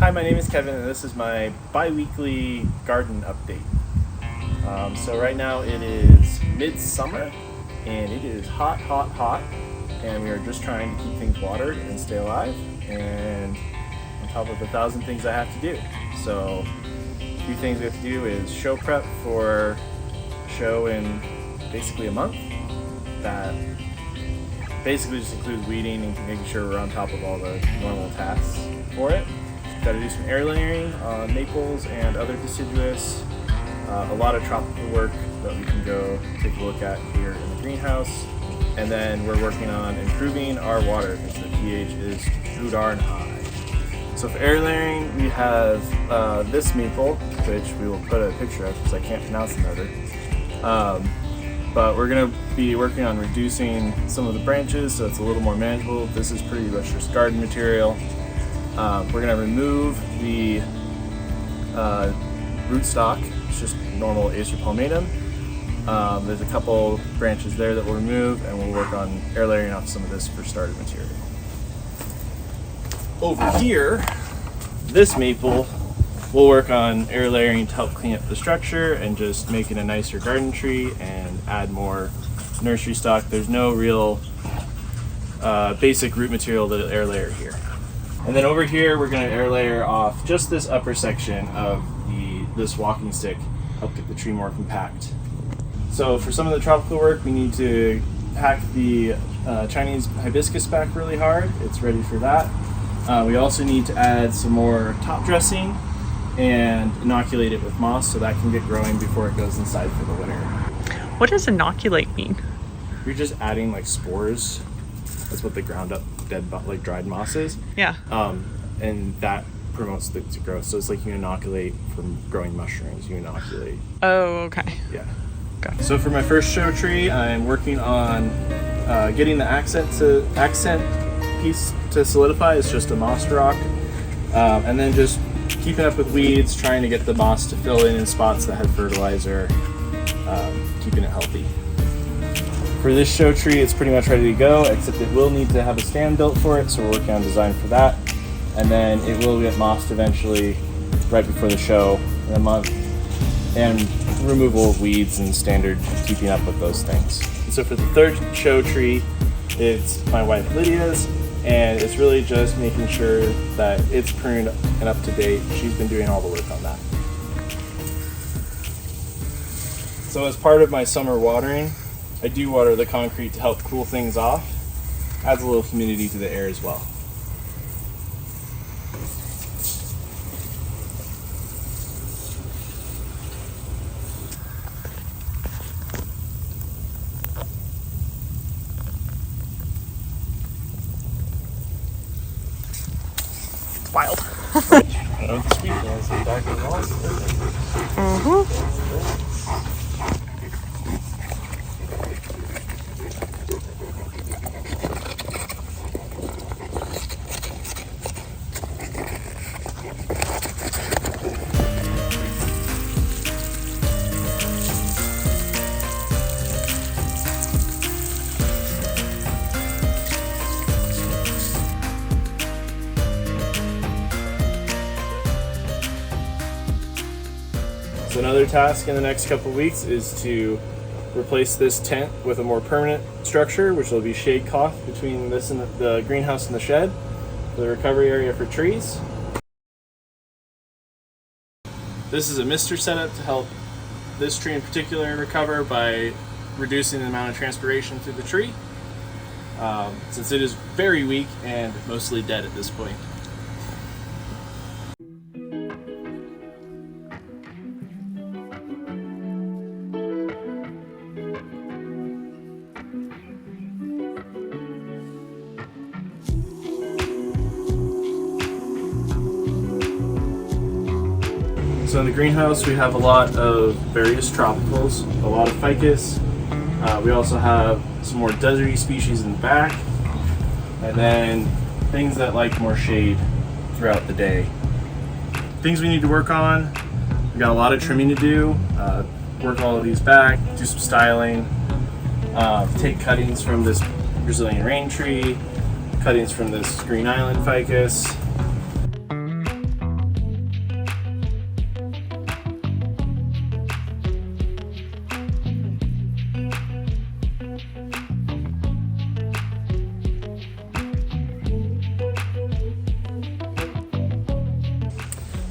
Hi, my name is Kevin and this is my bi-weekly garden update. So right now it is midsummer and it is hot, and we are just trying to keep things watered and stay alive and on top of 1,000 things I have to do. So a few things we have to do is show prep for a show in basically a month. That basically just includes weeding and making sure we're on top of all the normal tasks for it. Got to do some air layering on maples and other deciduous. A lot of tropical work that we can go take a look at here in the greenhouse. And then we're working on improving our water because the pH is too darn high. So for air layering, we have this maple, which we will put a picture of because I can't pronounce the other. But we're going to be working on reducing some of the branches so it's a little more manageable. This is pretty much just garden material. We're going to remove the rootstock. It's just normal Acer palmatum. There's a couple branches there that we'll remove, and we'll work on air layering off some of this for starter material. Over here, this maple, we'll work on air layering to help clean up the structure and just make it a nicer garden tree and add more nursery stock. There's no real basic root material to air layer here. And then over here, we're going to air layer off just this upper section of this walking stick, help get the tree more compact. So for some of the tropical work, we need to hack the Chinese hibiscus back really hard. It's ready for that. We also need to add some more top dressing and inoculate it with moss so that can get growing before it goes inside for the winter. What does inoculate mean? You're just adding like spores. That's what the ground up dead, like dried moss is. Yeah. And that promotes the growth. So it's like you inoculate from growing mushrooms. You inoculate. Oh, okay. Yeah. Okay. So for my first show tree, I'm working on getting the accent piece to solidify. It's just a moss rock, and then just keeping up with weeds, trying to get the moss to fill in spots that have fertilizer, keeping it healthy. For this show tree, it's pretty much ready to go, except it will need to have a stand built for it, so we're working on design for that. And then it will get mossed eventually, right before the show in a month, and removal of weeds and standard keeping up with those things. So for the third show tree, it's my wife Lydia's, and it's really just making sure that it's pruned and up to date. She's been doing all the work on that. So as part of my summer watering, I do water the concrete to help cool things off. Adds a little humidity to the air as well. It's wild. I know the sweet ones in back of the walls. So another task in the next couple of weeks is to replace this tent with a more permanent structure, which will be shade cloth between this and the greenhouse and the shed, the recovery area for trees. This is a mister setup to help this tree in particular recover by reducing the amount of transpiration through the tree, since it is very weak and mostly dead at this point. So in the greenhouse, we have a lot of various tropicals, a lot of ficus. We also have some more deserty species in the back, and then things that like more shade throughout the day. Things we need to work on, we got a lot of trimming to do, work all of these back, do some styling, take cuttings from this Brazilian rain tree, cuttings from this Green Island ficus.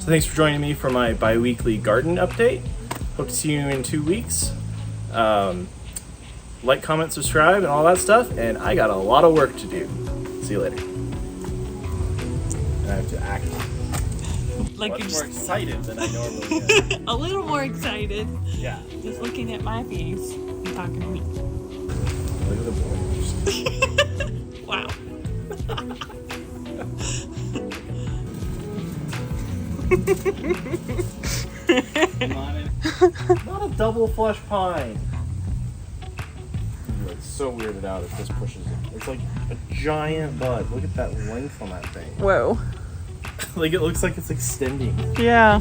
So thanks for joining me for my bi-weekly garden update. Hope to see you in 2 weeks. Like, comment, subscribe, and all that stuff. And I got a lot of work to do. See you later. And I have to act Like much you're more just excited than I normally am. a little more excited. Yeah. Just looking at my face and talking to me. Look at the boys. Wow. Come on in. Not a double flush pine. You're like so weirded out if this pushes it. It's like a giant bud. Look at that length on that thing. Whoa. Like it looks like it's extending. Yeah.